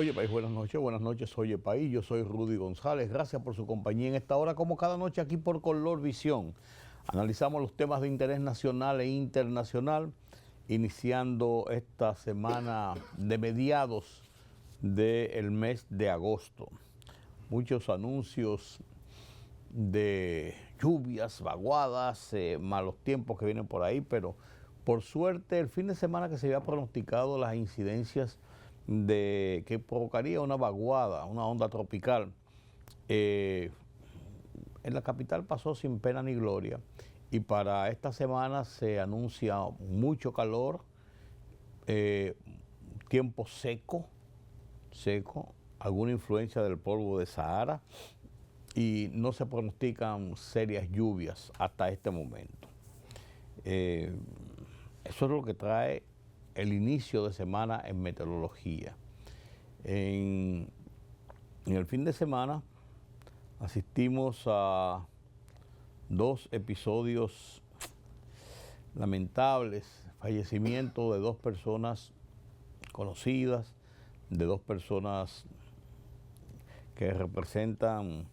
Oye País, buenas noches, Oye País, yo soy Rudy González, gracias por su compañía en esta hora, como cada noche aquí por Color Visión. Analizamos los temas de interés nacional e internacional, iniciando esta semana de mediados del mes de agosto. Muchos anuncios de lluvias, vaguadas, malos tiempos que vienen por ahí, pero por suerte el fin de semana que se había pronosticado las incidencias de que provocaría una vaguada, una onda tropical, en la capital pasó sin pena ni gloria, y para esta semana se anuncia mucho calor, tiempo seco, alguna influencia del polvo de Sahara, y no se pronostican serias lluvias hasta este momento. Eso es lo que trae el inicio de semana en meteorología. En el fin de semana asistimos a dos episodios lamentables, fallecimiento de dos personas conocidas, de dos personas que representan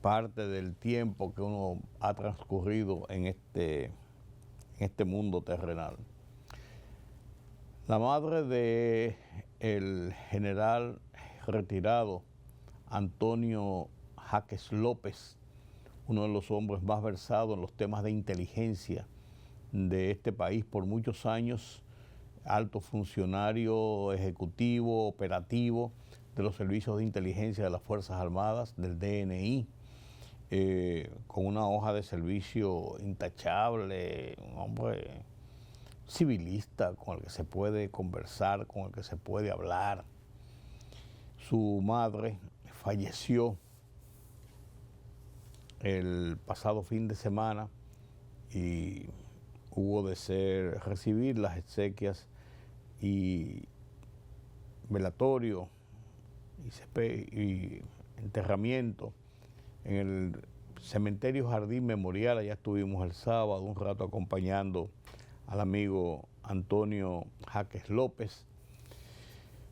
parte del tiempo que uno ha transcurrido en este mundo terrenal. La madre del general retirado Antonio Jaques López, uno de los hombres más versados en los temas de inteligencia de este país por muchos años, alto funcionario ejecutivo, operativo de los servicios de inteligencia de las Fuerzas Armadas, del DNI, con una hoja de servicio intachable, un hombre civilista con el que se puede conversar, con el que se puede hablar. Su madre falleció el pasado fin de semana y hubo de recibir las exequias y velatorio y enterramiento en el cementerio Jardín Memorial. Allá estuvimos el sábado un rato acompañando al amigo Antonio Jaques López,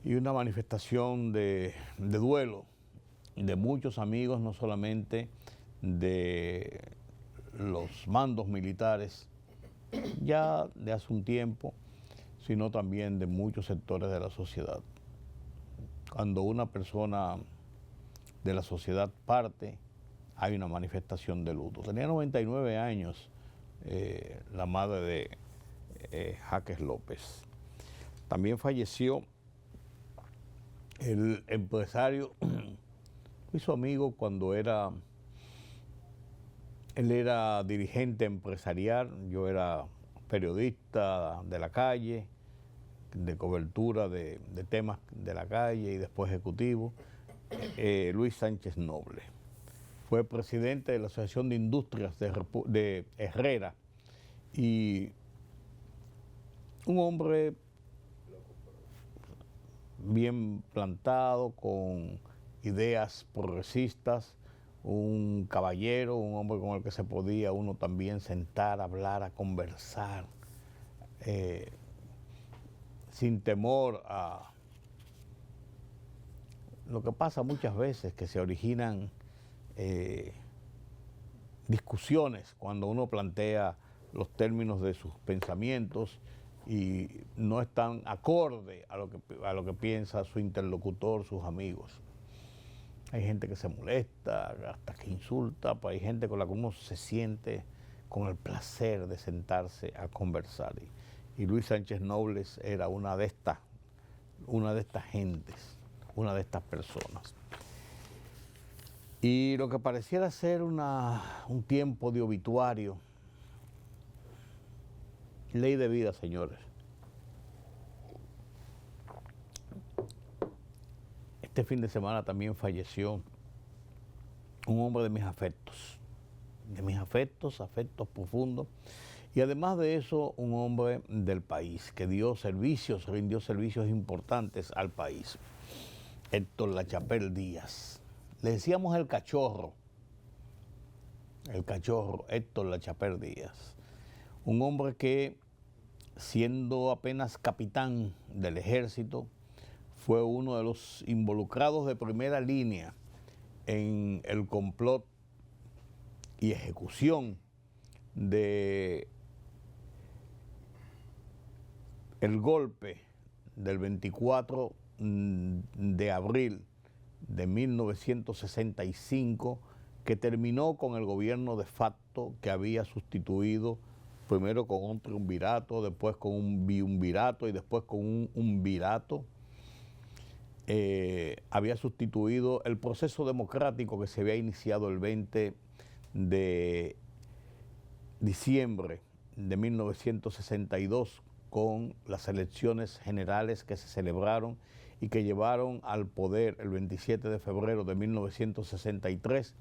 y una manifestación de duelo de muchos amigos, no solamente de los mandos militares ya de hace un tiempo, sino también de muchos sectores de la sociedad. Cuando una persona de la sociedad parte, hay una manifestación de luto. Tenía 99 años la madre de Jaques López. También falleció el empresario, fui su amigo cuando él era dirigente empresarial, yo era periodista de la calle, de cobertura de temas de la calle y después ejecutivo. Luis Sánchez Noble fue presidente de la Asociación de Industrias de Herrera, y un hombre bien plantado, con ideas progresistas, un caballero, un hombre con el que se podía uno también sentar, hablar, a conversar, sin temor a lo que pasa muchas veces, que se originan discusiones cuando uno plantea los términos de sus pensamientos y no están acorde a lo que piensa su interlocutor, sus amigos. Hay gente que se molesta, hasta que insulta, pero hay gente con la que uno se siente con el placer de sentarse a conversar. Y Luis Sánchez Noble era una de estas gentes, una de estas personas. Y lo que pareciera ser un tiempo de obituario, ley de vida, señores. Este fin de semana también falleció un hombre de mis afectos, afectos profundos, y además de eso, un hombre del país que rindió servicios importantes al país, Héctor Lachapelle Díaz. Le decíamos el cachorro, Héctor Lachapelle Díaz, un hombre que, siendo apenas capitán del ejército, fue uno de los involucrados de primera línea en el complot y ejecución de el golpe del 24 de abril de 1965, que terminó con el gobierno de facto que había sustituido primero con un triunvirato, después con un biunvirato y después con un unvirato. Había sustituido el proceso democrático que se había iniciado el 20 de diciembre de 1962 con las elecciones generales que se celebraron y que llevaron al poder el 27 de febrero de 1963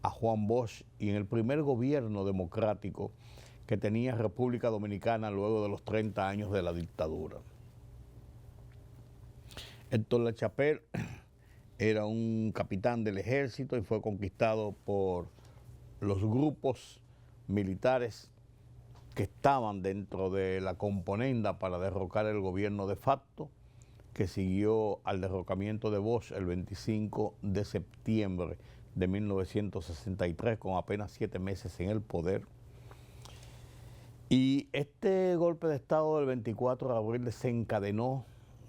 a Juan Bosch, y en el primer gobierno democrático que tenía República Dominicana luego de los 30 años de la dictadura. Héctor Lachapelle era un capitán del ejército y fue conquistado por los grupos militares que estaban dentro de la componenda para derrocar el gobierno de facto, que siguió al derrocamiento de Bosch el 25 de septiembre de 1963, con apenas 7 meses en el poder. Y este golpe de Estado del 24 de abril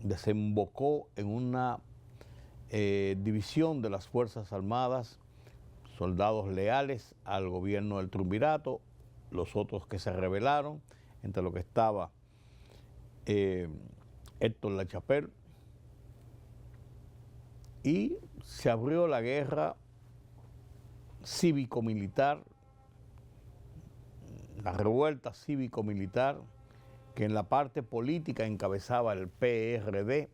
desembocó en una división de las Fuerzas Armadas, soldados leales al gobierno del triunvirato, los otros que se rebelaron, entre los que estaba Héctor Lachapelle, y se abrió la guerra cívico-militar, la revuelta cívico-militar, que en la parte política encabezaba el PRD,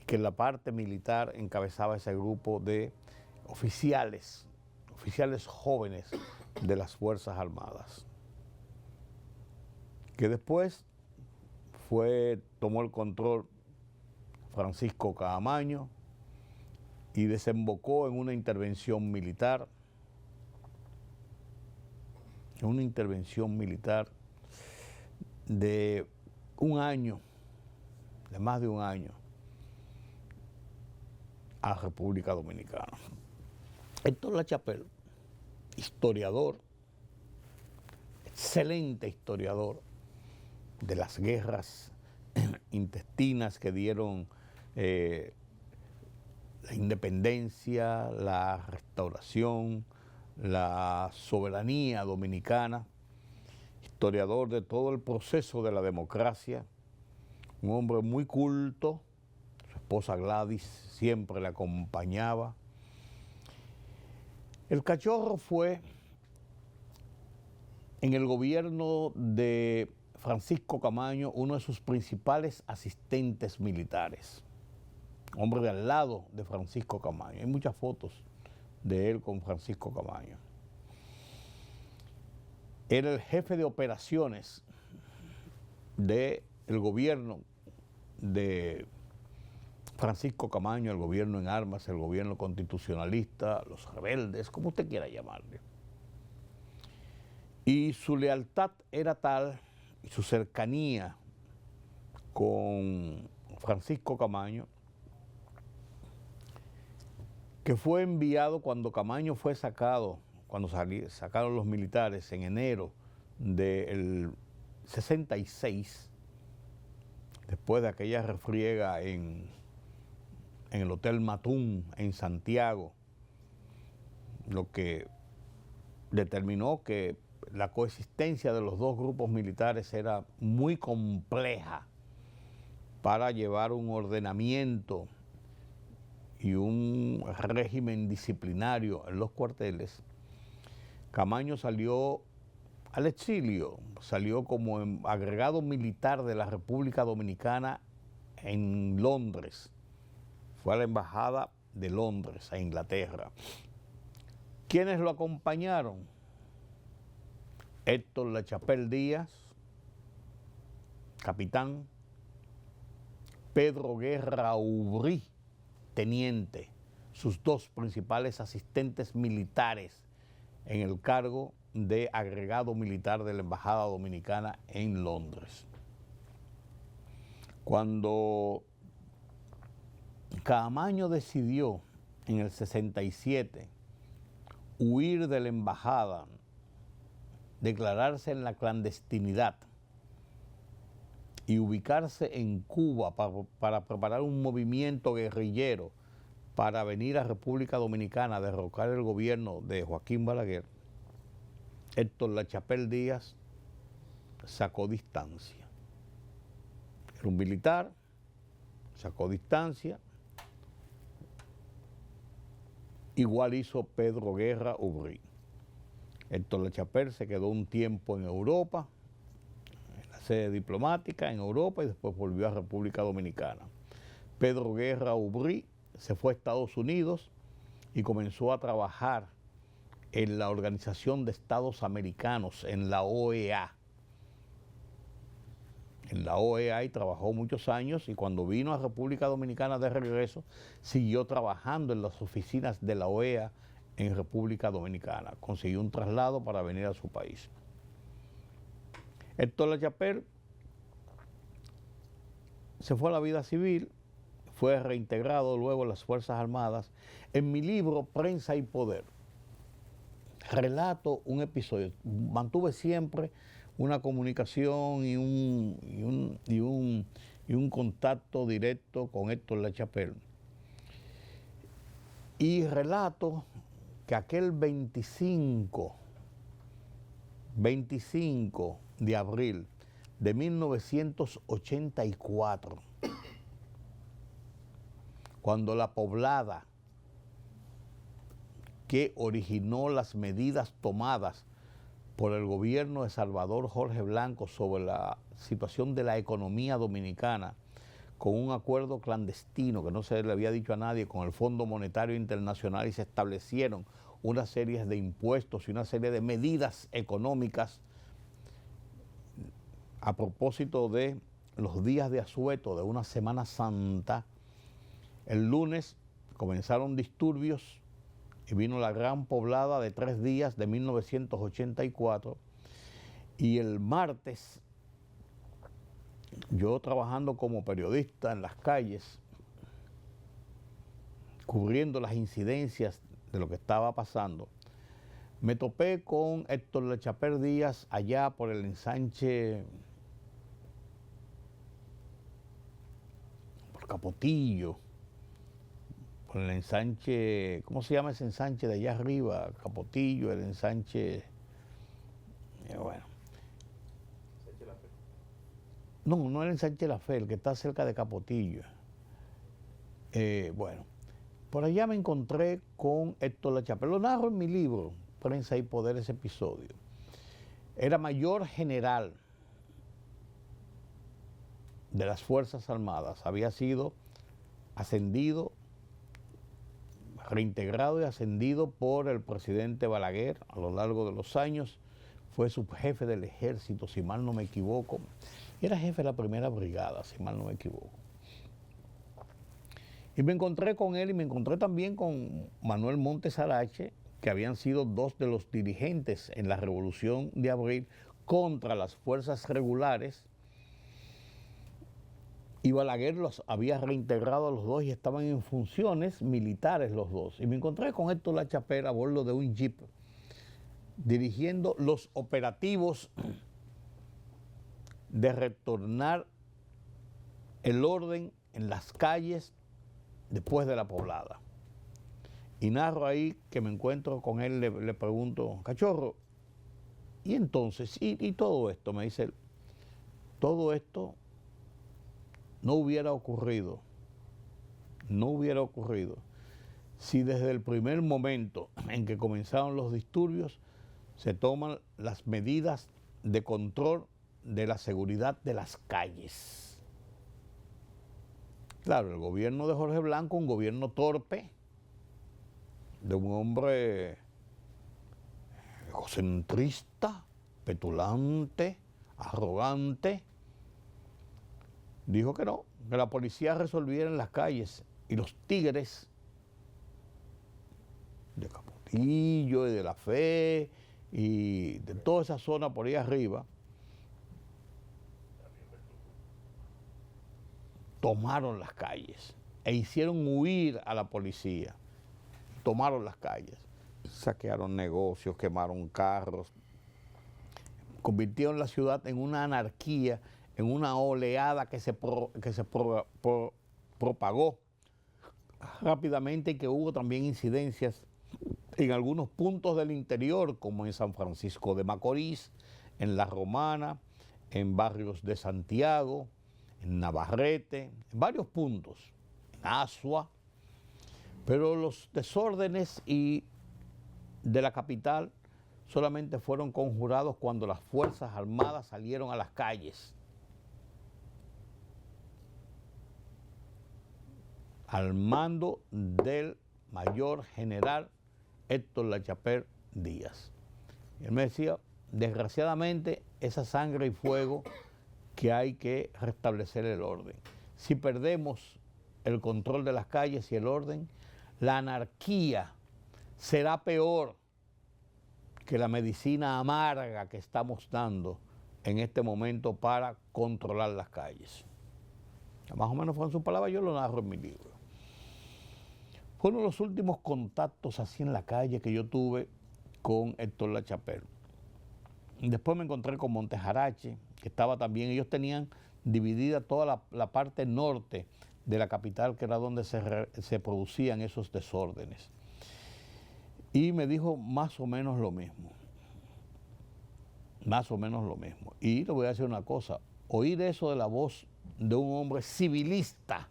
y que en la parte militar encabezaba ese grupo de oficiales jóvenes de las Fuerzas Armadas, que después tomó el control Francisco Caamaño y desembocó en una intervención militar, de un año, de más de un año, a República Dominicana. Héctor Lachapelle, historiador, excelente historiador de las guerras intestinas que dieron la independencia, la restauración, la soberanía dominicana, historiador de todo el proceso de la democracia, un hombre muy culto. Su esposa Gladys siempre le acompañaba. El Cachorro fue, en el gobierno de Francisco Caamaño, uno de sus principales asistentes militares, hombre de al lado de Francisco Caamaño. Hay muchas fotos de él con Francisco Caamaño. Era el jefe de operaciones del gobierno de Francisco Caamaño, el gobierno en armas, el gobierno constitucionalista, los rebeldes, como usted quiera llamarle. Y su lealtad era tal, y su cercanía con Francisco Caamaño, que fue enviado cuando Caamaño fue sacado, cuando sacaron los militares en enero del 66, después de aquella refriega en el Hotel Matún en Santiago, lo que determinó que la coexistencia de los dos grupos militares era muy compleja para llevar un ordenamiento y un régimen disciplinario en los cuarteles. Caamaño salió al exilio, salió como agregado militar de la República Dominicana en Londres. Fue a la embajada de Londres, a Inglaterra. ¿Quiénes lo acompañaron? Héctor Lachapelle Díaz, capitán; Pedro Guerra Ubrí, teniente, sus dos principales asistentes militares en el cargo de agregado militar de la Embajada Dominicana en Londres. Cuando Caamaño decidió en el 67 huir de la embajada, declararse en la clandestinidad y ubicarse en Cuba para preparar un movimiento guerrillero para venir a República Dominicana a derrocar el gobierno de Joaquín Balaguer, Héctor Lachapelle Díaz sacó distancia. Era un militar, sacó distancia. Igual hizo Pedro Guerra Ubrí. Héctor Lachapelle se quedó un tiempo en Europa, en la sede diplomática en Europa, y después volvió a República Dominicana. Pedro Guerra Ubrí se fue a Estados Unidos y comenzó a trabajar en la Organización de Estados Americanos, en la OEA. En la OEA y trabajó muchos años, y cuando vino a República Dominicana de regreso, siguió trabajando en las oficinas de la OEA en República Dominicana. Consiguió un traslado para venir a su país. Héctor Lachapelle se fue a la vida civil, fue reintegrado luego en las Fuerzas Armadas. En mi libro Prensa y Poder relato un episodio. Mantuve siempre una comunicación y un contacto directo con Héctor Lachapelle. Y relato que aquel 25 de abril de 1984, cuando la poblada que originó las medidas tomadas por el gobierno de Salvador Jorge Blanco sobre la situación de la economía dominicana, con un acuerdo clandestino que no se le había dicho a nadie con el Fondo Monetario Internacional, y se establecieron una serie de impuestos y una serie de medidas económicas a propósito de los días de asueto de una Semana Santa. El lunes comenzaron disturbios y vino la gran poblada de 3 días de 1984, y el martes, yo trabajando como periodista en las calles, cubriendo las incidencias de lo que estaba pasando, me topé con Héctor Lachapelle Díaz allá por el ensanche, por Capotillo, por el ensanche, ¿cómo se llama ese ensanche de allá arriba? Capotillo, el ensanche, bueno. No el ensanche La Fe, el que está cerca de Capotillo. Bueno, por allá me encontré con Héctor Lachapelle. Lo narro en mi libro, Prensa y Poder, ese episodio. Era mayor general de las Fuerzas Armadas. Había sido ascendido, reintegrado y ascendido por el presidente Balaguer a lo largo de los años. Fue subjefe del ejército, si mal no me equivoco. Era jefe de la primera brigada, si mal no me equivoco. Y me encontré con él, y me encontré también con Manuel Montes Arache, que habían sido 2 de los dirigentes en la Revolución de Abril contra las fuerzas regulares, y Balaguer los había reintegrado a los 2 y estaban en funciones militares los 2. Y me encontré con Héctor Lachapelle a bordo de un jeep, dirigiendo los operativos de retornar el orden en las calles después de la poblada. Y narro ahí que me encuentro con él, le pregunto: Cachorro, ¿y entonces? ¿Y todo esto? Me dice él, todo esto no hubiera ocurrido si desde el primer momento en que comenzaron los disturbios se toman las medidas de control de la seguridad de las calles. Claro, el gobierno de Jorge Blanco, un gobierno torpe, de un hombre egocentrista, petulante, arrogante, dijo que no, que la policía resolviera en las calles, y los tigres de Capotillo y de La Fe y de toda esa zona por ahí arriba tomaron las calles. e hicieron huir a la policía. Tomaron las calles, saquearon negocios, quemaron carros, convirtieron la ciudad en una anarquía, en una oleada que se propagó rápidamente y que hubo también incidencias en algunos puntos del interior, como en San Francisco de Macorís, en La Romana, en barrios de Santiago, en Navarrete, en varios puntos, en Asua, pero los desórdenes de la capital solamente fueron conjurados cuando las Fuerzas Armadas salieron a las calles. Al mando del mayor general Héctor Lachapelle Díaz. Él me decía, desgraciadamente, esa sangre y fuego que hay que restablecer el orden. Si perdemos el control de las calles y el orden, la anarquía será peor que la medicina amarga que estamos dando en este momento para controlar las calles. Más o menos fueron sus palabras, yo lo narro en mi libro. Fue uno de los últimos contactos así en la calle que yo tuve con Héctor Lachapelle. Después me encontré con Montejarache, que estaba también, ellos tenían dividida toda la parte norte de la capital, que era donde se producían esos desórdenes. Y me dijo más o menos lo mismo. Más o menos lo mismo. Y le voy a decir una cosa, oír eso de la voz de un hombre civilista,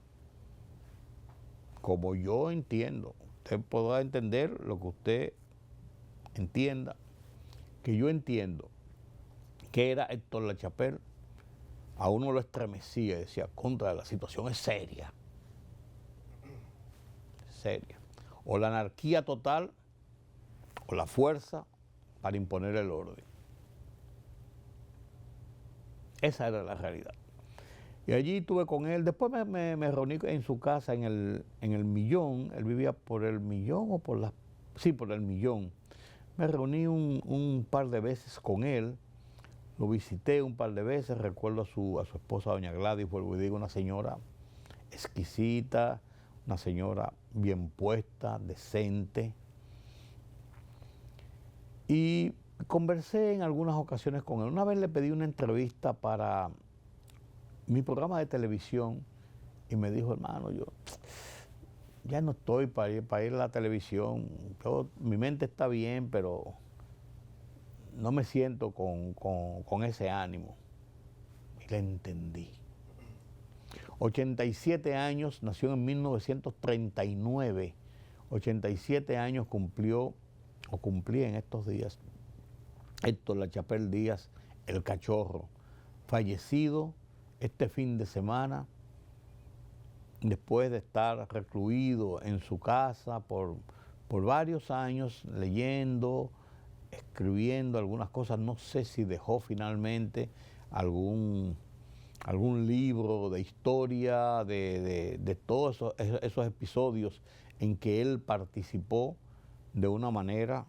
como yo entiendo, usted podrá entender lo que usted entienda, que yo entiendo que era Héctor Lachapelle, a uno lo estremecía y decía, contra, la situación es seria. Seria. O la anarquía total, o la fuerza para imponer el orden. Esa era la realidad. Y allí estuve con él. Después me reuní en su casa en el Millón. Él vivía por el Millón o por la... Sí, por el Millón. Me reuní un par de veces con él. Lo visité un par de veces. Recuerdo a su esposa, doña Gladys, vuelvo y digo, una señora exquisita, una señora bien puesta, decente. Y conversé en algunas ocasiones con él. Una vez le pedí una entrevista para mi programa de televisión y me dijo, hermano, yo ya no estoy para ir a la televisión. Mi mente está bien, pero no me siento con ese ánimo. Y le entendí. 87 años, nació en 1939. 87 años cumplía en estos días Héctor Lachapelle Díaz, el Cachorro, fallecido este fin de semana, después de estar recluido en su casa por varios años, leyendo, escribiendo algunas cosas. No sé si dejó finalmente algún libro de historia de todos esos episodios en que él participó de una manera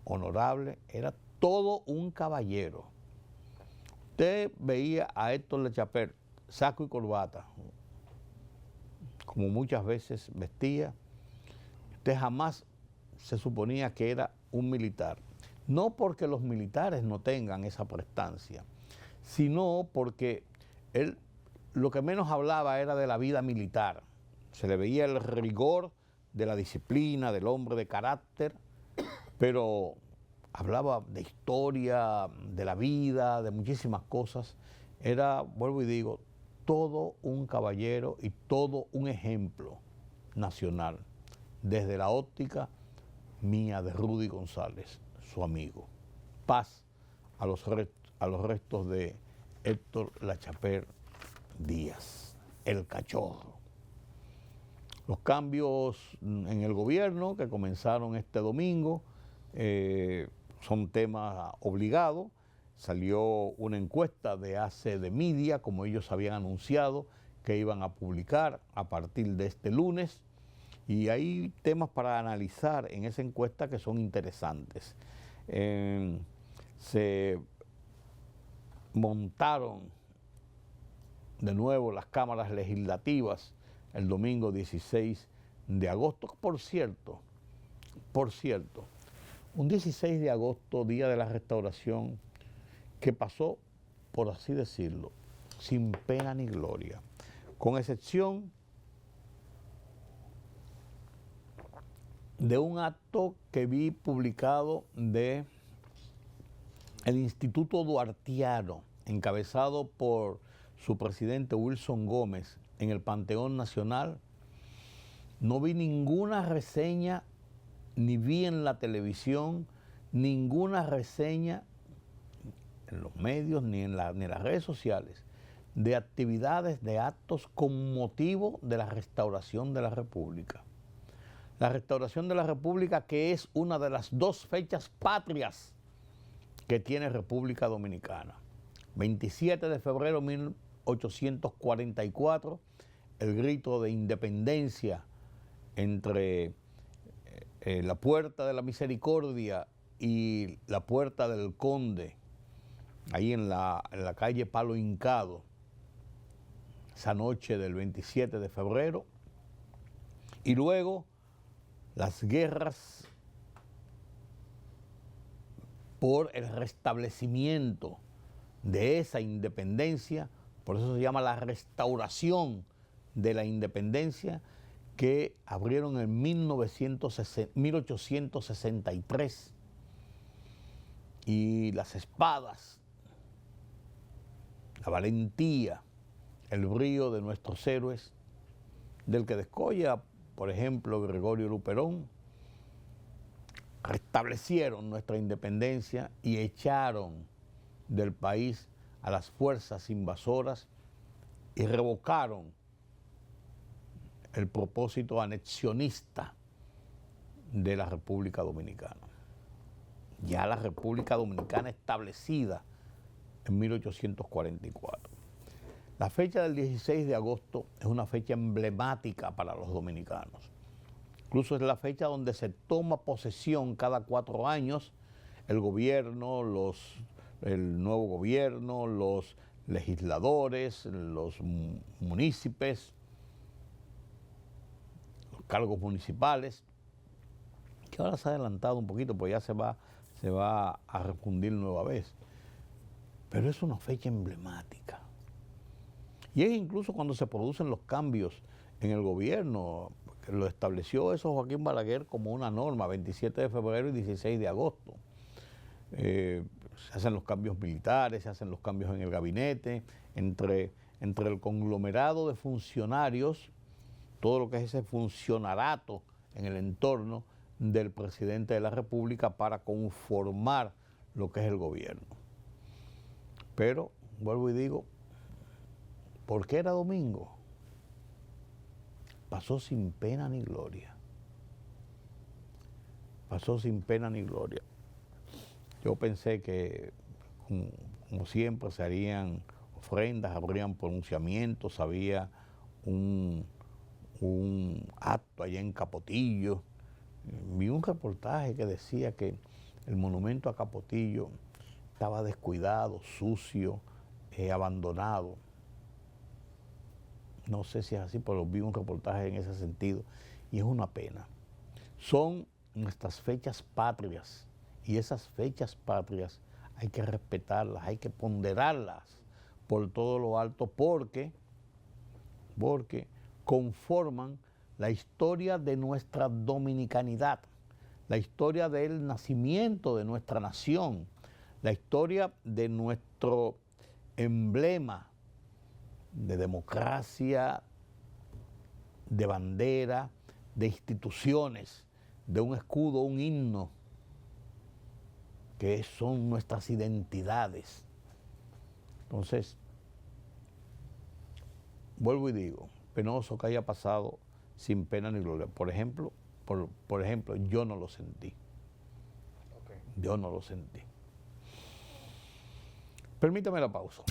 honorable. Era todo un caballero. Usted veía a Héctor Lachapelle, saco y corbata, como muchas veces vestía. Usted jamás se suponía que era un militar. No porque los militares no tengan esa prestancia, sino porque él lo que menos hablaba era de la vida militar. Se le veía el rigor de la disciplina, del hombre de carácter, pero hablaba de historia, de la vida, de muchísimas cosas. Era, vuelvo y digo, todo un caballero y todo un ejemplo nacional, desde la óptica mía de Rudy González, su amigo. Paz a los restos de Héctor Lachapelle Díaz, el Cachorro. Los cambios en el gobierno que comenzaron este domingo son temas obligados. Salió una encuesta de AC de Media, como ellos habían anunciado que iban a publicar a partir de este lunes, y hay temas para analizar en esa encuesta que son interesantes. Se montaron de nuevo las cámaras legislativas el domingo 16 de agosto. Por cierto, un 16 de agosto, Día de la Restauración, que pasó, por así decirlo, sin pena ni gloria, con excepción de un acto que vi publicado de el Instituto Duartiano, encabezado por su presidente Wilson Gómez, en el Panteón Nacional. No vi ninguna reseña, ni vi en la televisión ninguna reseña en los medios ni en las redes sociales de actividades, de actos con motivo de la restauración de la República. La restauración de la República, que es una de las dos fechas patrias que tiene República Dominicana. 27 de febrero de 1844, el grito de independencia entre la Puerta de la Misericordia y la Puerta del Conde, ahí en la calle Palo Hincado, esa noche del 27 de febrero, y luego las guerras por el restablecimiento de esa independencia, por eso se llama la restauración de la independencia, que abrieron en 1863, y las espadas, la valentía, el brío de nuestros héroes, del que descolla, por ejemplo, Gregorio Luperón, restablecieron nuestra independencia y echaron del país a las fuerzas invasoras y revocaron el propósito anexionista de la República Dominicana. Ya la República Dominicana establecida en 1844. La fecha del 16 de agosto es una fecha emblemática para los dominicanos. Incluso es la fecha donde se toma posesión cada 4 años el gobierno, el nuevo gobierno, los legisladores, los municipios, los cargos municipales, que ahora se ha adelantado un poquito, pues ya se va a refundir nueva vez. Pero es una fecha emblemática. Y es incluso cuando se producen los cambios en el gobierno, que lo estableció eso Joaquín Balaguer como una norma, 27 de febrero y 16 de agosto. Se hacen los cambios militares, se hacen los cambios en el gabinete, entre el conglomerado de funcionarios, todo lo que es ese funcionarato en el entorno del presidente de la República para conformar lo que es el gobierno. Pero, vuelvo y digo, ¿por qué era domingo? Pasó sin pena ni gloria. Pasó sin pena ni gloria. Yo pensé que, como siempre, se harían ofrendas, habrían pronunciamientos, había un acto allá en Capotillo. Vi un reportaje que decía que el monumento a Capotillo estaba descuidado, sucio, abandonado. No sé si es así, pero vi un reportaje en ese sentido y es una pena. Son nuestras fechas patrias y esas fechas patrias hay que respetarlas, hay que ponderarlas por todo lo alto porque conforman la historia de nuestra dominicanidad, la historia del nacimiento de nuestra nación, la historia de nuestro emblema de democracia, de bandera, de instituciones, de un escudo, un himno, que son nuestras identidades. Entonces, vuelvo y digo, penoso que haya pasado sin pena ni gloria. Por ejemplo, yo no lo sentí. Okay. Yo no lo sentí. Permítame la pausa.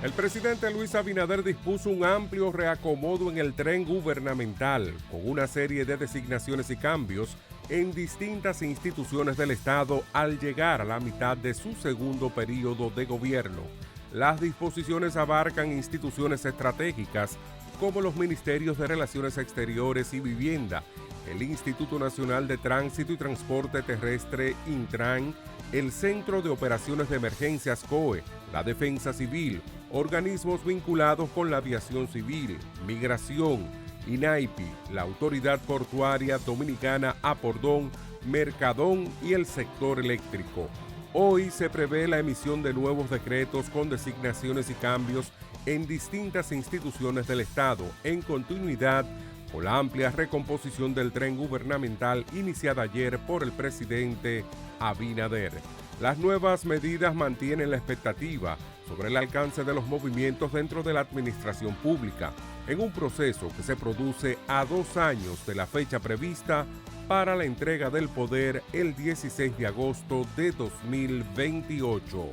El presidente Luis Abinader dispuso un amplio reacomodo en el tren gubernamental, con una serie de designaciones y cambios en distintas instituciones del Estado al llegar a la mitad de su segundo periodo de gobierno. Las disposiciones abarcan instituciones estratégicas como los Ministerios de Relaciones Exteriores y Vivienda, el Instituto Nacional de Tránsito y Transporte Terrestre, Intran, el Centro de Operaciones de Emergencias COE, la Defensa Civil, organismos vinculados con la aviación civil, migración, INAIPI, la Autoridad Portuaria Dominicana Apordón, Mercadón y el sector eléctrico. Hoy se prevé la emisión de nuevos decretos con designaciones y cambios en distintas instituciones del Estado, en continuidad con la amplia recomposición del tren gubernamental iniciada ayer por el presidente Abinader. Las nuevas medidas mantienen la expectativa sobre el alcance de los movimientos dentro de la administración pública, en un proceso que se produce a 2 años de la fecha prevista para la entrega del poder el 16 de agosto de 2028.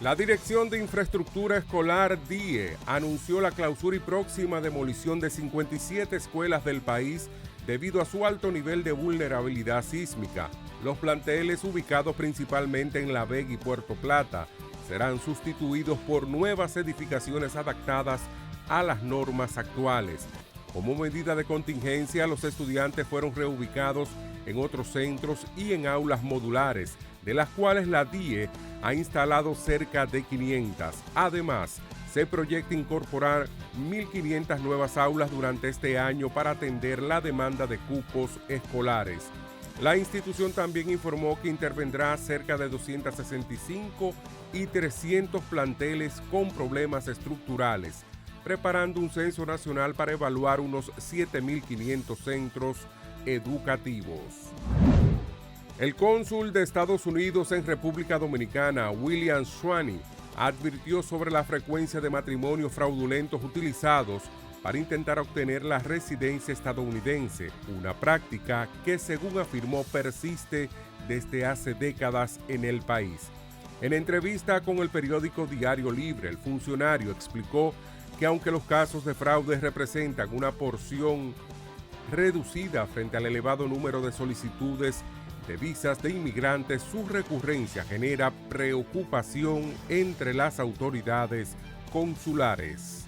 La Dirección de Infraestructura Escolar, DIE, anunció la clausura y próxima demolición de 57 escuelas del país debido a su alto nivel de vulnerabilidad sísmica. Los planteles, ubicados principalmente en La Vega y Puerto Plata, serán sustituidos por nuevas edificaciones adaptadas a las normas actuales. Como medida de contingencia, los estudiantes fueron reubicados en otros centros y en aulas modulares, de las cuales la DIE ha instalado cerca de 500. Además, se proyecta incorporar 1.500 nuevas aulas durante este año para atender la demanda de cupos escolares. La institución también informó que intervendrá cerca de 265 y 300 planteles con problemas estructurales, preparando un censo nacional para evaluar unos 7.500 centros educativos. El cónsul de Estados Unidos en República Dominicana, William Swaney, advirtió sobre la frecuencia de matrimonios fraudulentos utilizados para intentar obtener la residencia estadounidense, una práctica que, según afirmó, persiste desde hace décadas en el país. En entrevista con el periódico Diario Libre, el funcionario explicó que aunque los casos de fraude representan una porción reducida frente al elevado número de solicitudes de visas de inmigrantes, su recurrencia genera preocupación entre las autoridades consulares.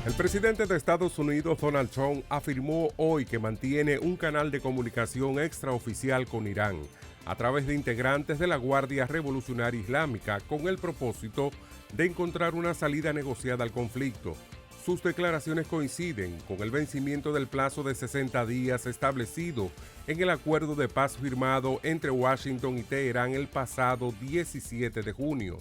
El presidente de Estados Unidos, Donald Trump, afirmó hoy que mantiene un canal de comunicación extraoficial con Irán a través de integrantes de la Guardia Revolucionaria Islámica con el propósito de encontrar una salida negociada al conflicto. Sus declaraciones coinciden con el vencimiento del plazo de 60 días establecido en el acuerdo de paz firmado entre Washington y Teherán el pasado 17 de junio.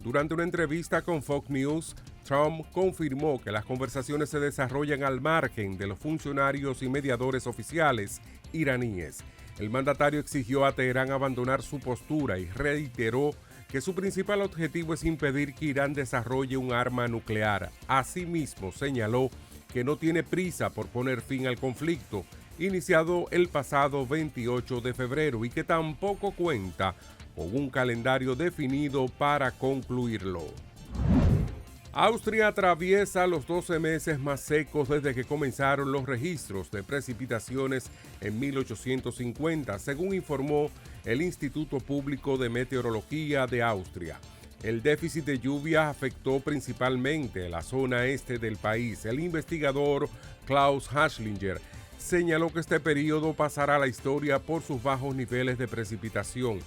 Durante una entrevista con Fox News, Trump confirmó que las conversaciones se desarrollan al margen de los funcionarios y mediadores oficiales iraníes. El mandatario exigió a Teherán abandonar su postura y reiteró que su principal objetivo es impedir que Irán desarrolle un arma nuclear. Asimismo, señaló que no tiene prisa por poner fin al conflicto iniciado el pasado 28 de febrero y que tampoco cuenta con un calendario definido para concluirlo. Austria atraviesa los 12 meses más secos desde que comenzaron los registros de precipitaciones en 1850, según informó el Instituto Público de Meteorología de Austria. El déficit de lluvia afectó principalmente la zona este del país. El investigador Klaus Haschlinger señaló que este periodo pasará a la historia por sus bajos niveles de precipitación.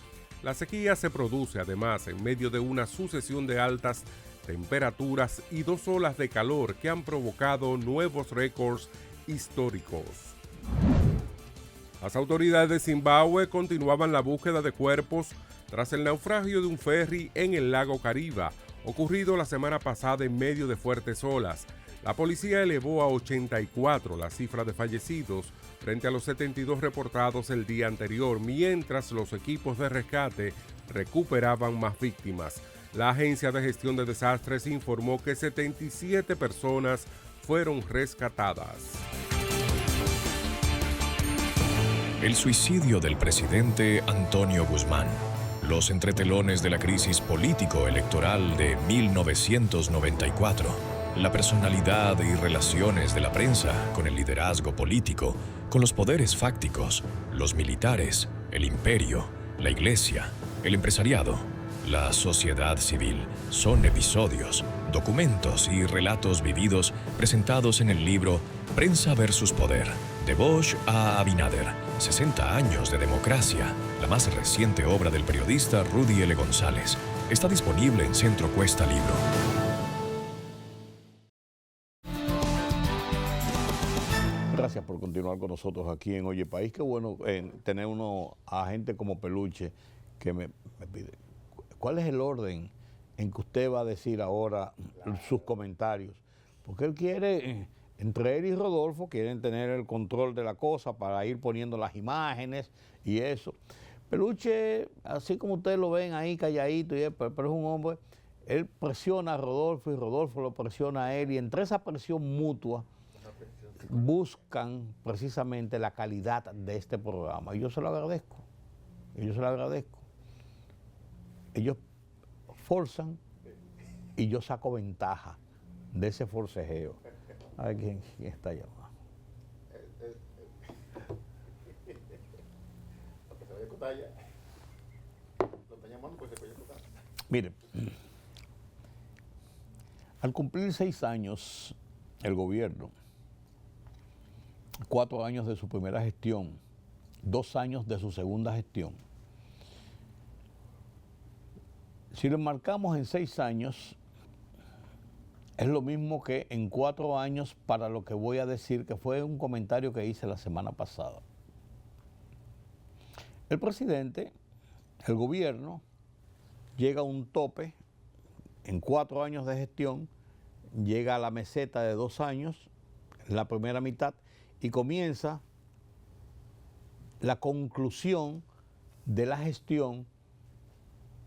La sequía se produce además en medio de una sucesión de altas temperaturas y 2 olas de calor que han provocado nuevos récords históricos. Las autoridades de Zimbabue continuaban la búsqueda de cuerpos tras el naufragio de un ferry en el lago Kariba, ocurrido la semana pasada en medio de fuertes olas. La policía elevó a 84 la cifra de fallecidos frente a los 72 reportados el día anterior, mientras los equipos de rescate recuperaban más víctimas. La Agencia de Gestión de Desastres informó que 77 personas fueron rescatadas. El suicidio del presidente Antonio Guzmán. Los entretelones de la crisis político-electoral de 1994. la personalidad y relaciones de la prensa con el liderazgo político, con los poderes fácticos, los militares, el imperio, la iglesia, el empresariado, la sociedad civil, son episodios, documentos y relatos vividos presentados en el libro Prensa versus Poder, de Bosch a Abinader, 60 años de democracia, la más reciente obra del periodista Rudy L. González. Está disponible en Centro Cuesta Libro. Gracias por continuar con nosotros aquí en Oye País. Qué bueno tener a gente como Peluche que me pide, ¿cuál es el orden en que usted va a decir ahora sus comentarios? Porque él quiere, entre él y Rodolfo, quieren tener el control de la cosa para ir poniendo las imágenes y eso. Peluche, así como ustedes lo ven ahí calladito, pero es un hombre, él presiona a Rodolfo y Rodolfo lo presiona a él, y entre esa presión mutua buscan precisamente la calidad de este programa. Y yo se lo agradezco. Ellos forzan y yo saco ventaja de ese forcejeo. A ver quién está llamando. Mire, al cumplir 6 años el gobierno, 4 años de su primera gestión, 2 años de su segunda gestión, si lo enmarcamos en 6 años, es lo mismo que en 4 años para lo que voy a decir, que fue un comentario que hice la semana pasada. El presidente, el gobierno, llega a un tope, en 4 años de gestión, llega a la meseta de 2 años, la primera mitad, y comienza la conclusión de la gestión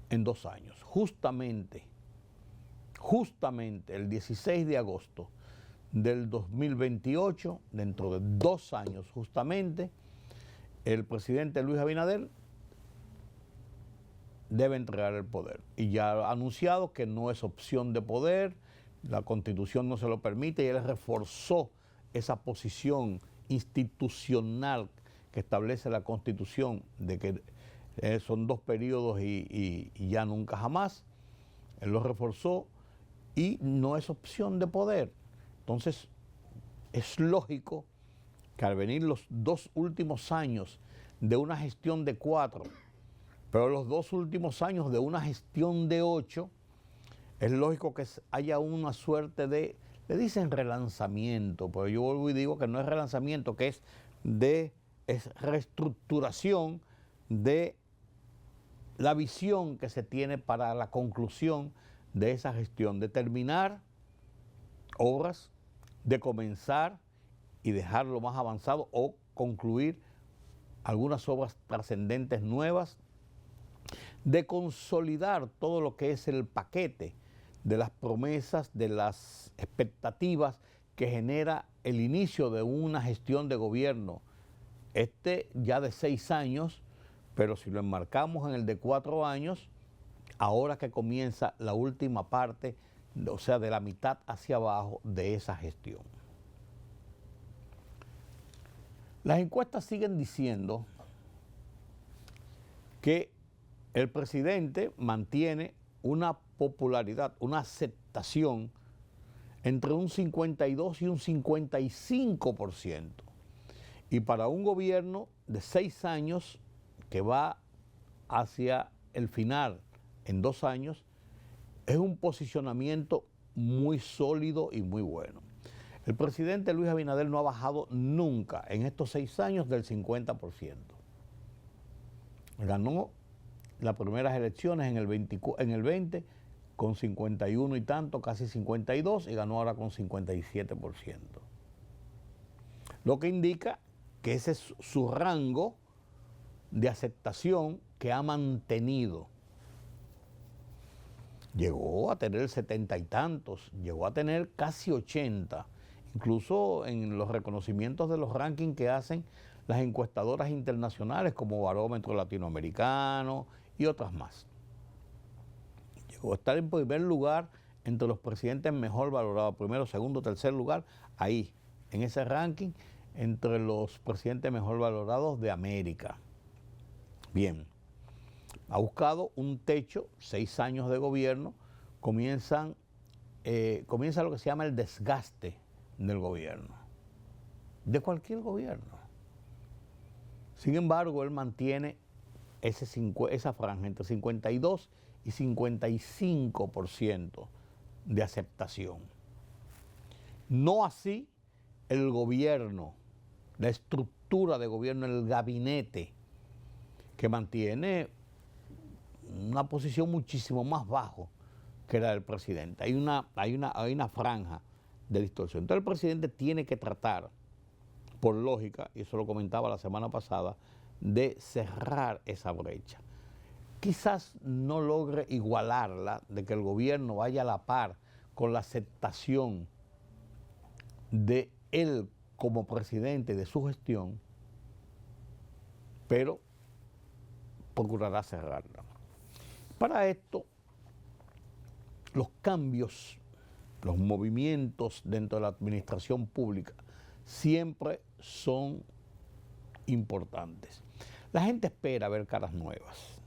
en 2 años. Justamente el 16 de agosto del 2028, dentro de 2 años justamente, el presidente Luis Abinader debe entregar el poder. Y ya ha anunciado que no es opción de poder, la Constitución no se lo permite, y él reforzó esa posición institucional que establece la Constitución de que son 2 periodos y ya nunca jamás. Él lo reforzó y no es opción de poder. Entonces, es lógico que al venir los 2 últimos años de una gestión de 4, pero los 2 últimos años de una gestión de 8, es lógico que haya una suerte de, le dicen relanzamiento, pero yo vuelvo y digo que no es relanzamiento, que es reestructuración de la visión que se tiene para la conclusión de esa gestión, de terminar obras, de comenzar y dejarlo más avanzado o concluir algunas obras trascendentes nuevas, de consolidar todo lo que es el paquete de las promesas, de las expectativas que genera el inicio de una gestión de gobierno, ya de 6 años, pero si lo enmarcamos en el de 4 años, ahora que comienza la última parte, o sea, de la mitad hacia abajo de esa gestión. Las encuestas siguen diciendo que el presidente mantiene una popularidad, una aceptación entre un 52 y un 55%. Y para un gobierno de 6 años que va hacia el final en 2 años, es un posicionamiento muy sólido y muy bueno. El presidente Luis Abinader no ha bajado nunca en estos 6 años del 50%. Ganó las primeras elecciones en el 20 con 51 y tanto, casi 52, y ganó ahora con 57%. Lo que indica que ese es su rango de aceptación que ha mantenido. Llegó a tener 70 y tantos, llegó a tener casi 80, incluso en los reconocimientos de los rankings que hacen las encuestadoras internacionales como Barómetro Latinoamericano y otras más. Llegó a estar en primer lugar entre los presidentes mejor valorados, primero, segundo, tercer lugar, ahí, en ese ranking, entre los presidentes mejor valorados de América. Bien, ha buscado un techo, 6 años de gobierno, comienza lo que se llama el desgaste del gobierno, de cualquier gobierno. Sin embargo, él mantiene esa franja entre 52 y 55% de aceptación. No así el gobierno, la estructura de gobierno, el gabinete, que mantiene una posición muchísimo más bajo que la del presidente. Hay una franja de distorsión. Entonces el presidente tiene que tratar, por lógica, y eso lo comentaba la semana pasada, de cerrar esa brecha. Quizás no logre igualarla, de que el gobierno vaya a la par con la aceptación de él como presidente de su gestión, pero procurará cerrarla. Para esto, los cambios, los movimientos dentro de la administración pública siempre son importantes. La gente espera ver caras nuevas.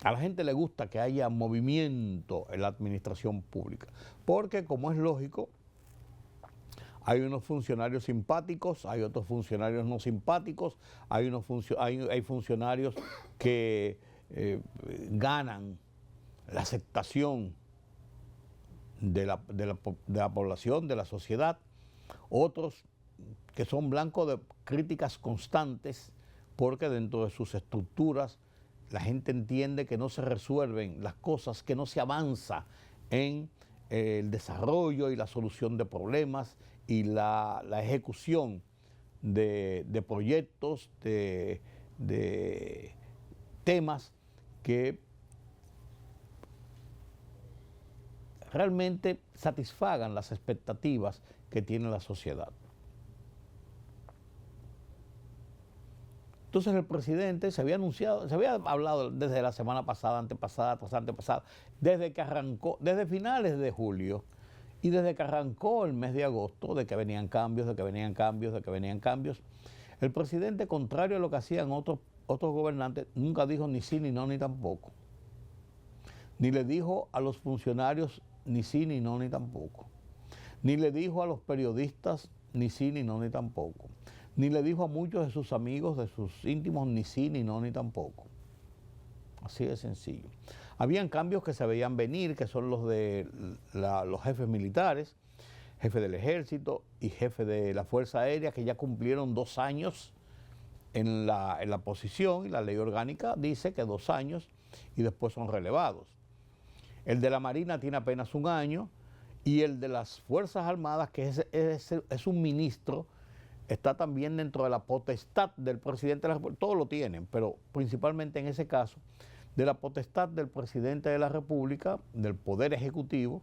A la gente le gusta que haya movimiento en la administración pública, porque, como es lógico, hay unos funcionarios simpáticos, hay otros funcionarios no simpáticos, hay funcionarios que ganan la aceptación de la población, de la sociedad, otros que son blancos de críticas constantes, porque dentro de sus estructuras la gente entiende que no se resuelven las cosas, que no se avanza en el desarrollo y la solución de problemas y la ejecución de proyectos, de temas que realmente satisfagan las expectativas que tiene la sociedad. Entonces el presidente se había anunciado, se había hablado desde la semana pasada, antepasada, tras antepasada, desde que arrancó, desde finales de julio y desde que arrancó el mes de agosto, de que venían cambios, de que venían cambios, de que venían cambios. El presidente, contrario a lo que hacían otros gobernantes, nunca dijo ni sí, ni no, ni tampoco. Ni le dijo a los funcionarios ni sí, ni no, ni tampoco. Ni le dijo a los periodistas ni sí, ni no, ni tampoco. Ni le dijo a muchos de sus amigos, de sus íntimos, ni sí, ni no, ni tampoco. Así de sencillo. Habían cambios que se veían venir, que son los de los jefes militares, jefe del ejército y jefe de la Fuerza Aérea, que ya cumplieron 2 años en la posición, y la ley orgánica dice que 2 años y después son relevados. El de la Marina tiene apenas 1 año, y el de las Fuerzas Armadas, que es un ministro, está también dentro de la potestad del presidente de la República. Todos lo tienen, pero principalmente en ese caso, de la potestad del presidente de la República, del Poder Ejecutivo,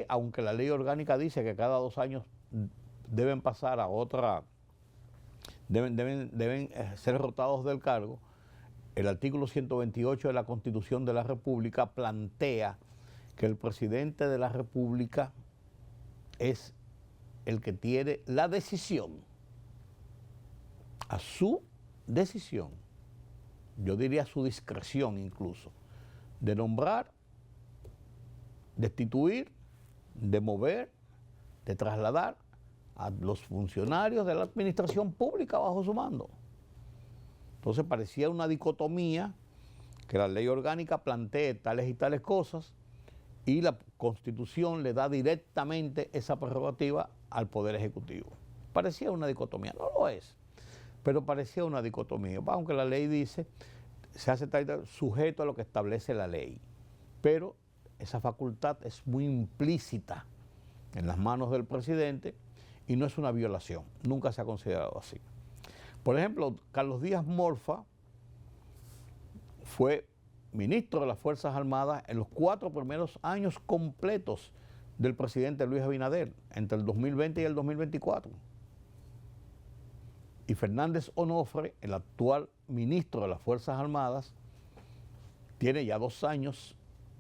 aunque la ley orgánica dice que cada 2 años deben pasar a otra, deben ser rotados del cargo. El artículo 128 de la Constitución de la República plantea que el presidente de la República es el que tiene la decisión, a su decisión, yo diría a su discreción incluso, de nombrar, destituir, de mover, de trasladar a los funcionarios de la administración pública bajo su mando. Entonces parecía una dicotomía, que la ley orgánica plantee tales y tales cosas y la Constitución le da directamente esa prerrogativa al Poder Ejecutivo. Parecía una dicotomía, no lo es, pero parecía una dicotomía, aunque la ley dice, se hace sujeto a lo que establece la ley, pero esa facultad es muy implícita en las manos del presidente y no es una violación, nunca se ha considerado así. Por ejemplo, Carlos Díaz Morfa fue ministro de las Fuerzas Armadas en los 4 primeros años completos del presidente Luis Abinader, entre el 2020 y el 2024. Y Fernández Onofre, el actual ministro de las Fuerzas Armadas, tiene ya 2 años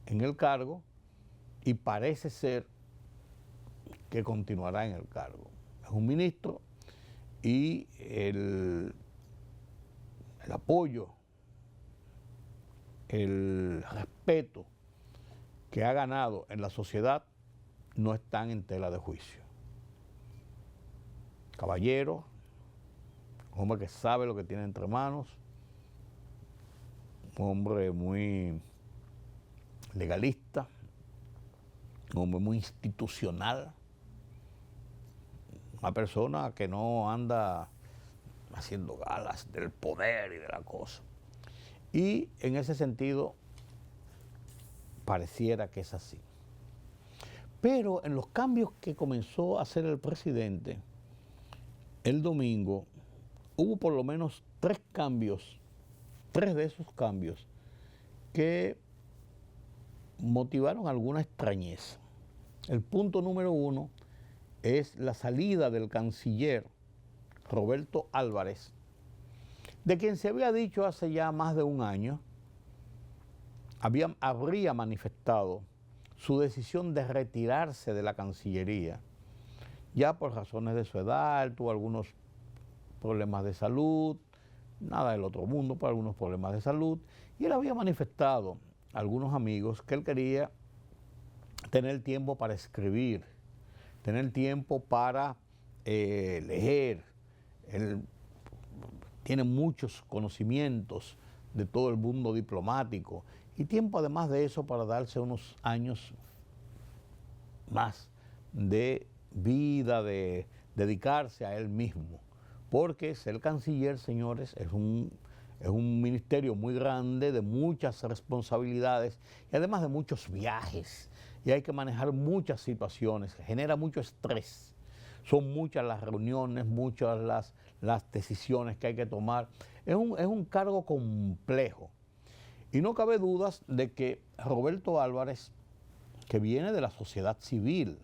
en el cargo y parece ser que continuará en el cargo. Es un ministro y el apoyo, el respeto que ha ganado en la sociedad no están en tela de juicio. Caballero, hombre que sabe lo que tiene entre manos, un hombre muy legalista, un hombre muy institucional, una persona que no anda haciendo galas del poder y de la cosa. Y en ese sentido, pareciera que es así. Pero en los cambios que comenzó a hacer el presidente, el domingo, hubo por lo menos 3 cambios, 3 de esos cambios, que motivaron alguna extrañeza. El punto número 1 es la salida del canciller Roberto Álvarez, de quien se había dicho hace ya más de un año, habría manifestado su decisión de retirarse de la Cancillería, ya por razones de su edad, tuvo algunos problemas de salud, nada del otro mundo, por algunos problemas de salud, y él había manifestado a algunos amigos que él quería tener tiempo para escribir, tener tiempo para leer. Él tiene muchos conocimientos de todo el mundo diplomático y tiempo además de eso para darse unos años más de vida, de dedicarse a él mismo. Porque ser canciller, señores, es un ministerio muy grande, de muchas responsabilidades y además de muchos viajes. Y hay que manejar muchas situaciones, genera mucho estrés. Son muchas las reuniones, muchas las decisiones que hay que tomar. Es un cargo complejo. Y no cabe dudas de que Roberto Álvarez, que viene de la sociedad civil,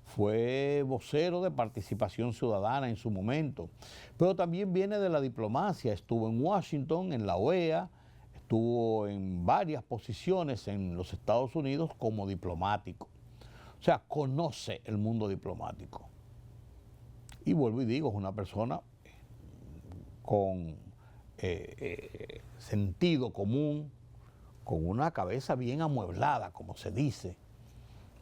fue vocero de Participación Ciudadana en su momento, pero también viene de la diplomacia, estuvo en Washington, en la OEA, estuvo en varias posiciones en los Estados Unidos como diplomático. O sea, conoce el mundo diplomático. Y vuelvo y digo, es una persona con sentido común, con una cabeza bien amueblada, como se dice.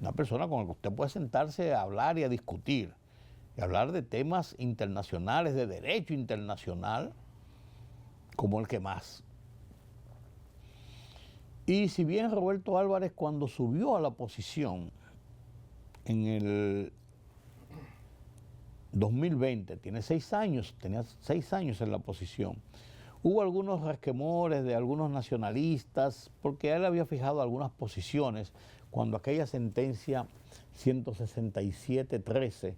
Una persona con la que usted puede sentarse a hablar y a discutir, y hablar de temas internacionales, de derecho internacional, como el que más. Y si bien Roberto Álvarez, cuando subió a la posición en el 2020, tenía 6 años en la posición, hubo algunos resquemores de algunos nacionalistas, porque él había fijado algunas posiciones cuando aquella sentencia 167-13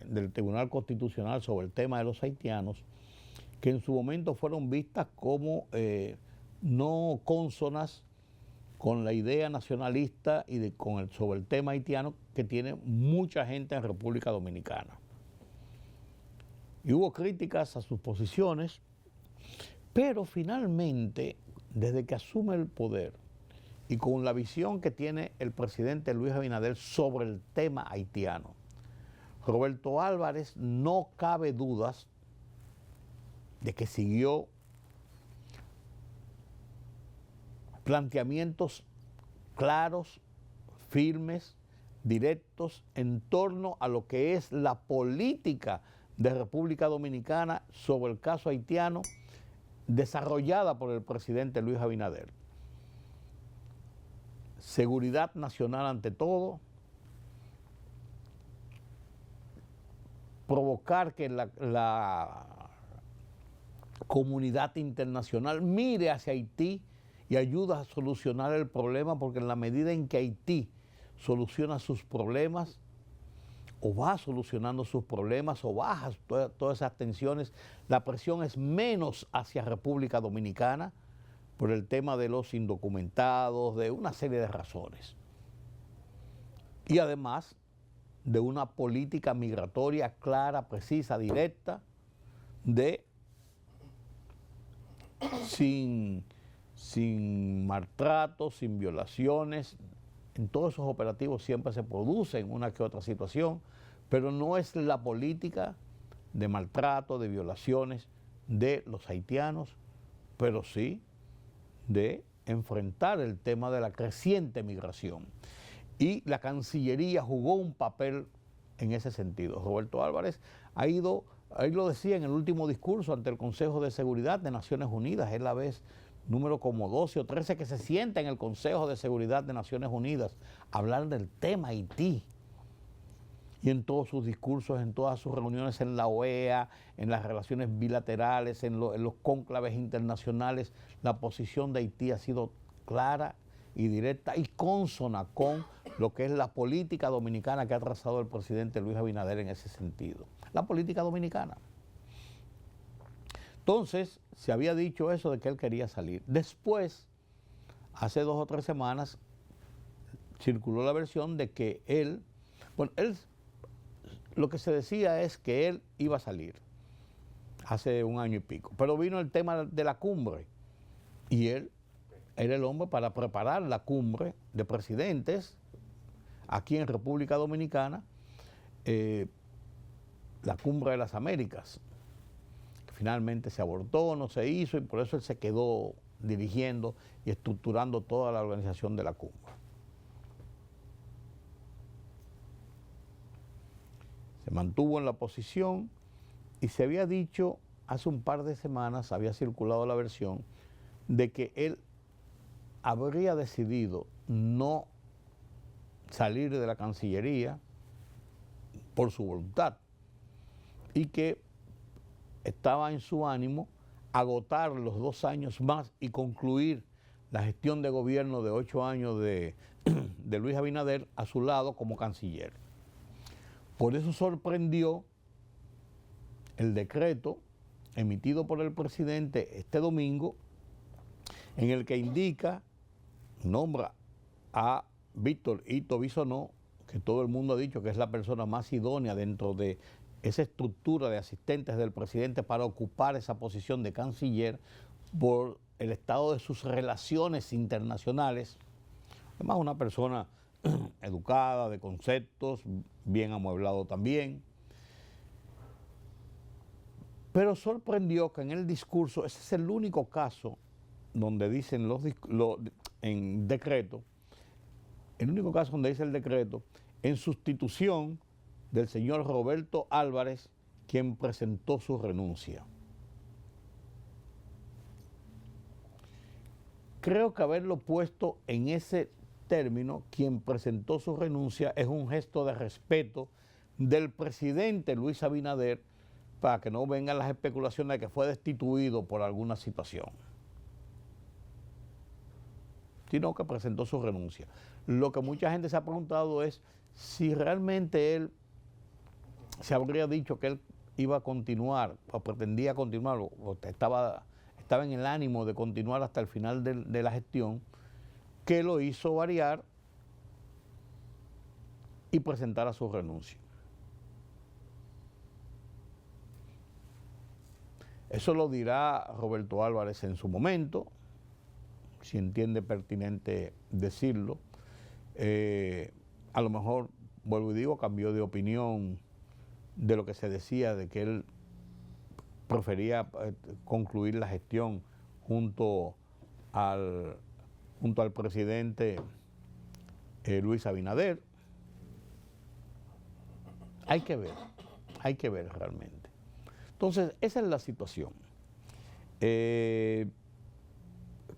del Tribunal Constitucional sobre el tema de los haitianos, que en su momento fueron vistas como no cónsonas con la idea nacionalista y sobre el tema haitiano que tiene mucha gente en República Dominicana. Y hubo críticas a sus posiciones, pero finalmente, desde que asume el poder y con la visión que tiene el presidente Luis Abinader sobre el tema haitiano, Roberto Álvarez, no cabe dudas de que siguió planteamientos claros, firmes, directos en torno a lo que es la política de República Dominicana sobre el caso haitiano, desarrollada por el presidente Luis Abinader. Seguridad nacional ante todo, provocar que la comunidad internacional mire hacia Haití y ayuda a solucionar el problema, porque en la medida en que Haití soluciona sus problemas, o va solucionando sus problemas, o baja todas esas tensiones, la presión es menos hacia República Dominicana por el tema de los indocumentados, de una serie de razones. Y además de una política migratoria clara, precisa, directa, sin sin maltratos, sin violaciones. En todos esos operativos siempre se producen una que otra situación, pero no es la política de maltrato, de violaciones de los haitianos, pero sí de enfrentar el tema de la creciente migración. Y la Cancillería jugó un papel en ese sentido. Roberto Álvarez ha ido, ahí lo decía en el último discurso ante el Consejo de Seguridad de Naciones Unidas, es la vez número como 12 o 13 que se sienta en el Consejo de Seguridad de Naciones Unidas a hablar del tema Haití. Y en todos sus discursos, en todas sus reuniones en la OEA, en las relaciones bilaterales, en los cónclaves internacionales, la posición de Haití ha sido clara y directa y consona con lo que es la política dominicana que ha trazado el presidente Luis Abinader en ese sentido. La política dominicana. Entonces, se había dicho eso de que él quería salir. Después, hace 2 o 3 semanas, circuló la versión de que él, lo que se decía es que él iba a salir hace 1 año y pico, pero vino el tema de la cumbre y él era el hombre para preparar la cumbre de presidentes aquí en República Dominicana, la cumbre de las Américas. Finalmente se abortó, no se hizo y por eso él se quedó dirigiendo y estructurando toda la organización de la cumbre. Se mantuvo en la posición y se había dicho hace un par de semanas, había circulado la versión de que él habría decidido no salir de la Cancillería por su voluntad y que estaba en su ánimo agotar los 2 años más y concluir la gestión de gobierno de 8 años de Luis Abinader a su lado como canciller. Por eso sorprendió el decreto emitido por el presidente este domingo en el que indica, nombra a Víctor Ito Bisonó, que todo el mundo ha dicho que es la persona más idónea dentro de esa estructura de asistentes del presidente para ocupar esa posición de canciller por el estado de sus relaciones internacionales. Además, una persona educada, de conceptos, bien amueblado también. Pero sorprendió que en el discurso, ese es el único caso donde dicen en decreto, el único caso donde dice el decreto, en sustitución del señor Roberto Álvarez, quien presentó su renuncia. Creo que haberlo puesto en ese término, quien presentó su renuncia, es un gesto de respeto del presidente Luis Abinader para que no vengan las especulaciones de que fue destituido por alguna situación, sino que presentó su renuncia. Lo que mucha gente se ha preguntado es si realmente él se habría dicho que él iba a continuar o pretendía continuar o estaba en el ánimo de continuar hasta el final de la gestión, que lo hizo variar y presentar su renuncia. Eso lo dirá Roberto Álvarez en su momento, si entiende pertinente decirlo. A lo mejor, vuelvo y digo, cambió de opinión de lo que se decía de que él prefería concluir la gestión junto al presidente Luis Abinader. Hay que ver realmente. Entonces, esa es la situación.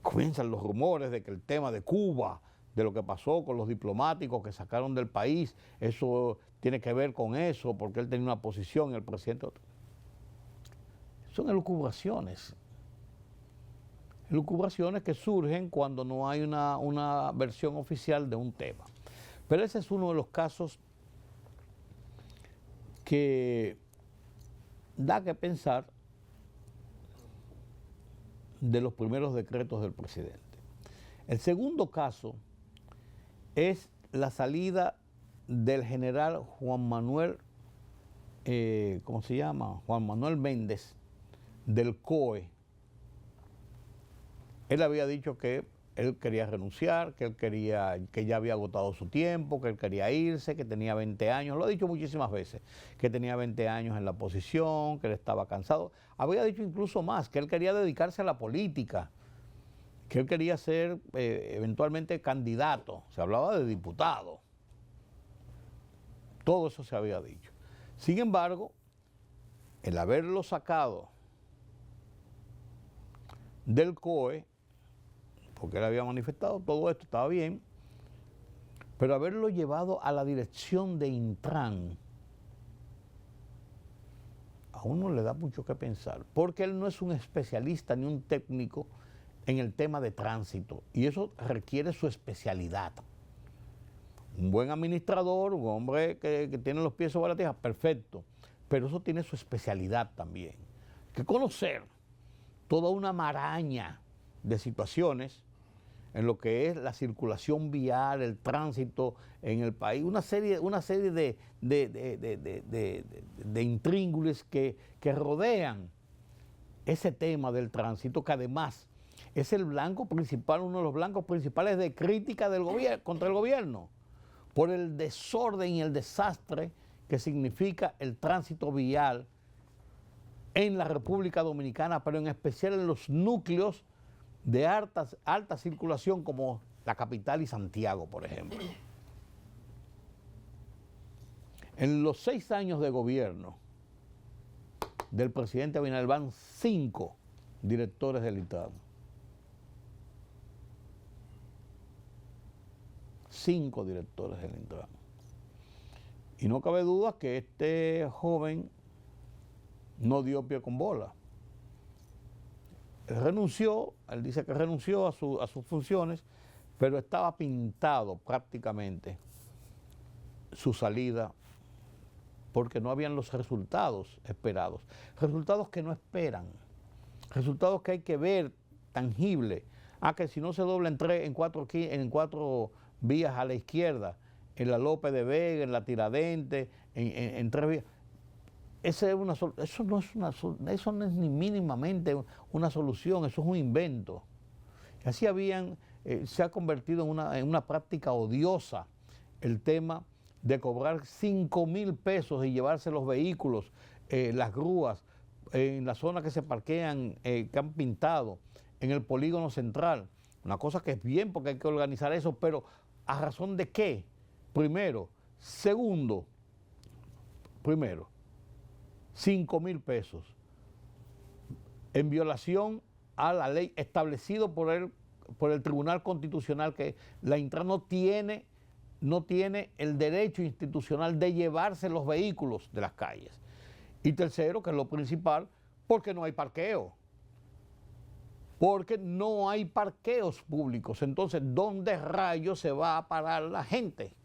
Comienzan los rumores de que el tema de Cuba, de lo que pasó con los diplomáticos que sacaron del país, eso tiene que ver con eso, porque él tenía una posición, el presidente otro. Son elucubraciones que surgen cuando no hay una versión oficial de un tema. Pero ese es uno de los casos que da que pensar de los primeros decretos del presidente. El segundo caso es la salida del general Juan Manuel, Juan Manuel Méndez, del COE, Él había dicho que él quería renunciar, que ya había agotado su tiempo, que él quería irse, que tenía 20 años, lo ha dicho muchísimas veces, que tenía 20 años en la posición, que él estaba cansado. Había dicho incluso más, que él quería dedicarse a la política, que él quería ser eventualmente candidato, se hablaba de diputado. Todo eso se había dicho. Sin embargo, el haberlo sacado del COE, porque él había manifestado todo esto, estaba bien, pero haberlo llevado a la dirección de Intran, a uno le da mucho que pensar, porque él no es un especialista ni un técnico en el tema de tránsito, y eso requiere su especialidad. Un buen administrador, un hombre que tiene los pies sobre la tierra, perfecto, pero eso tiene su especialidad también. Hay que conocer toda una maraña de situaciones en lo que es la circulación vial, el tránsito en el país, una serie de intríngulis que rodean ese tema del tránsito, que además es el blanco principal, uno de los blancos principales de crítica del gobierno, contra el gobierno, por el desorden y el desastre que significa el tránsito vial en la República Dominicana, pero en especial en los núcleos de alta circulación como la capital y Santiago, por ejemplo. En los 6 años de gobierno del presidente Abinader van 5 directores del Intran. 5 directores del Intran. Y no cabe duda que este joven no dio pie con bola. Él renunció, él dice que renunció a sus funciones, pero estaba pintado prácticamente su salida porque no habían los resultados esperados. Resultados que no esperan, resultados que hay que ver tangible. Que si no se dobla en 4 vías a la izquierda, en la López de Vega, en la Tiradentes, en 3 vías. Eso no es ni mínimamente una solución, eso es un invento. Y así se ha convertido en una práctica odiosa el tema de cobrar 5,000 pesos y llevarse los vehículos, las grúas, en la zona que se parquean, que han pintado, en el polígono central. Una cosa que es bien porque hay que organizar eso, pero ¿a razón de qué? Primero. Segundo, 5,000 pesos en violación a la ley establecido por el Tribunal Constitucional, que la Intran no tiene el derecho institucional de llevarse los vehículos de las calles. Y tercero, que es lo principal, porque no hay parqueo. Porque no hay parqueos públicos. Entonces, ¿dónde rayos se va a parar la gente?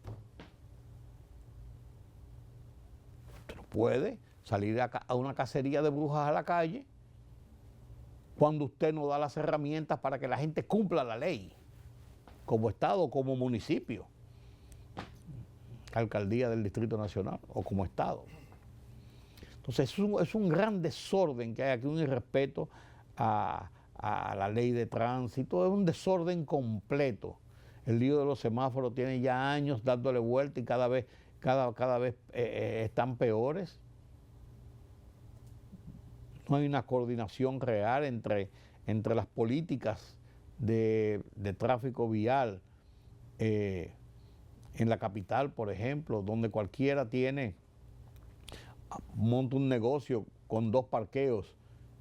Usted no puede salir a una cacería de brujas a la calle cuando usted no da las herramientas para que la gente cumpla la ley, como Estado o como municipio, alcaldía del Distrito Nacional o como Estado. Entonces es un gran desorden que hay aquí, un irrespeto a la ley de tránsito, es un desorden completo. El lío de los semáforos tiene ya años dándole vuelta y cada vez están peores. No hay una coordinación real entre las políticas de tráfico vial en la capital, por ejemplo, donde cualquiera monta un negocio con 2 parqueos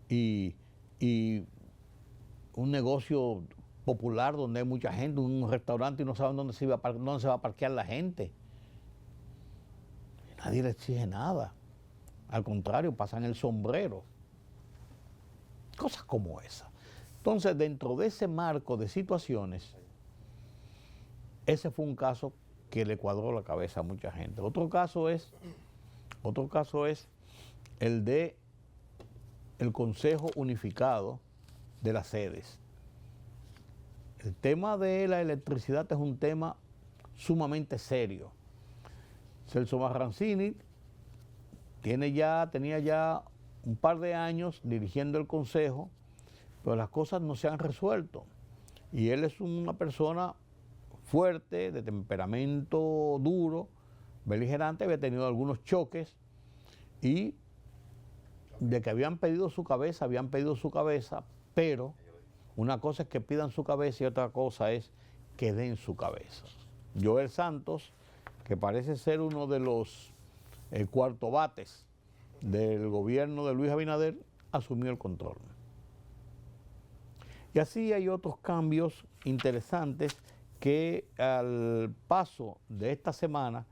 y un negocio popular donde hay mucha gente, un restaurante, y no saben dónde se va a parquear la gente. Nadie le exige nada. Al contrario, pasan el sombrero. Cosas como esa. Entonces, dentro de ese marco de situaciones, ese fue un caso que le cuadró la cabeza a mucha gente. Otro caso es el de el Consejo Unificado de las Sedes. El tema de la electricidad es un tema sumamente serio. Celso Marrancini tenía ya un par de años dirigiendo el Consejo, pero las cosas no se han resuelto. Y él es una persona fuerte, de temperamento duro, beligerante, había tenido algunos choques y de que habían pedido su cabeza, pero una cosa es que pidan su cabeza y otra cosa es que den su cabeza. Joel Santos, que parece ser uno de los cuartobates del gobierno de Luis Abinader, asumió el control. Y así hay otros cambios interesantes que al paso de esta semana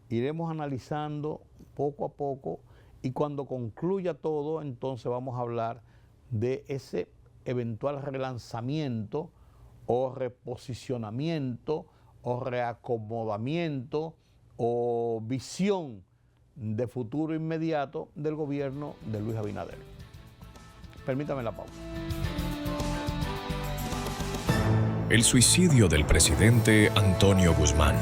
iremos analizando poco a poco, y cuando concluya todo, entonces vamos a hablar de ese eventual relanzamiento o reposicionamiento o reacomodamiento o visión de futuro inmediato del gobierno de Luis Abinader. Permítame la pausa. El suicidio del presidente Antonio Guzmán.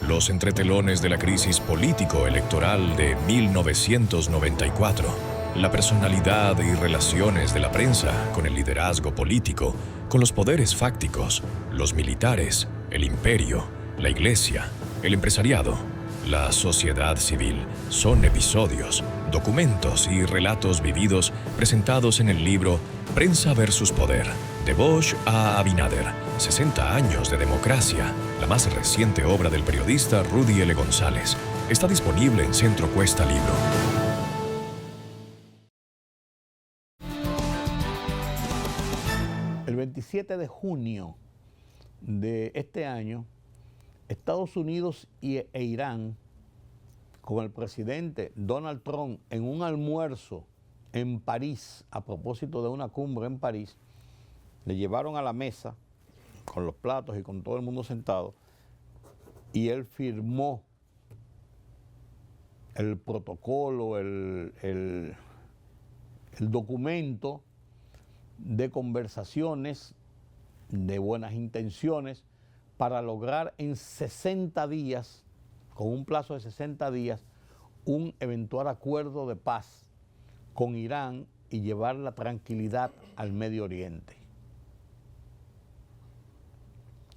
Los entretelones de la crisis político-electoral de 1994. La personalidad y relaciones de la prensa con el liderazgo político, con los poderes fácticos, los militares, el imperio, la iglesia, el empresariado, la sociedad civil, son episodios, documentos y relatos vividos presentados en el libro Prensa versus Poder, de Bosch a Abinader, 60 años de democracia, la más reciente obra del periodista Rudy L. González. Está disponible en Centro Cuesta Libro. El 27 de junio de este año, Estados Unidos e Irán, con el presidente Donald Trump en un almuerzo en París, a propósito de una cumbre en París, le llevaron a la mesa con los platos y con todo el mundo sentado, y él firmó el protocolo, el documento de conversaciones, de buenas intenciones, para lograr en 60 días, con un plazo de 60 días, un eventual acuerdo de paz con Irán y llevar la tranquilidad al Medio Oriente.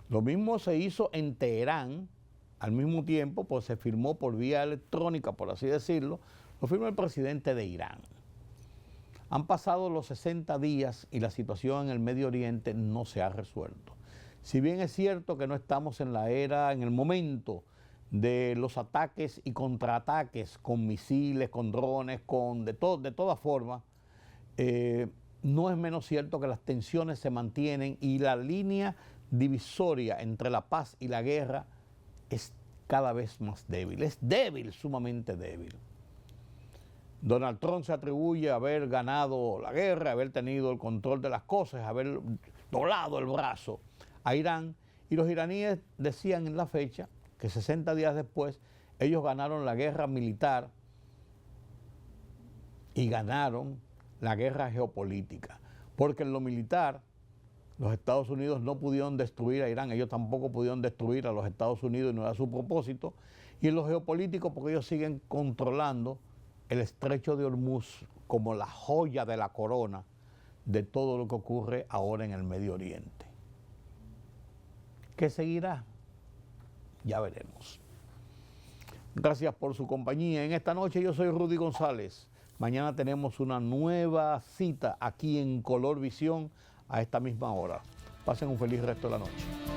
Lo mismo se hizo en Teherán, al mismo tiempo, pues se firmó por vía electrónica, por así decirlo, lo firmó el presidente de Irán. Han pasado los 60 días y la situación en el Medio Oriente no se ha resuelto. Si bien es cierto que no estamos en la era, en el momento de los ataques y contraataques con misiles, con drones, de todas formas, no es menos cierto que las tensiones se mantienen y la línea divisoria entre la paz y la guerra es cada vez más débil. Es débil, sumamente débil. Donald Trump se atribuye a haber ganado la guerra, haber tenido el control de las cosas, haber doblado el brazo a Irán, y los iraníes decían en la fecha que 60 días después ellos ganaron la guerra militar y ganaron la guerra geopolítica, porque en lo militar los Estados Unidos no pudieron destruir a Irán, ellos tampoco pudieron destruir a los Estados Unidos y no era su propósito, y en lo geopolítico porque ellos siguen controlando el estrecho de Hormuz como la joya de la corona de todo lo que ocurre ahora en el Medio Oriente. ¿Qué seguirá? Ya veremos. Gracias por su compañía. En esta noche yo soy Rudy González. Mañana tenemos una nueva cita aquí en Color Visión a esta misma hora. Pasen un feliz resto de la noche.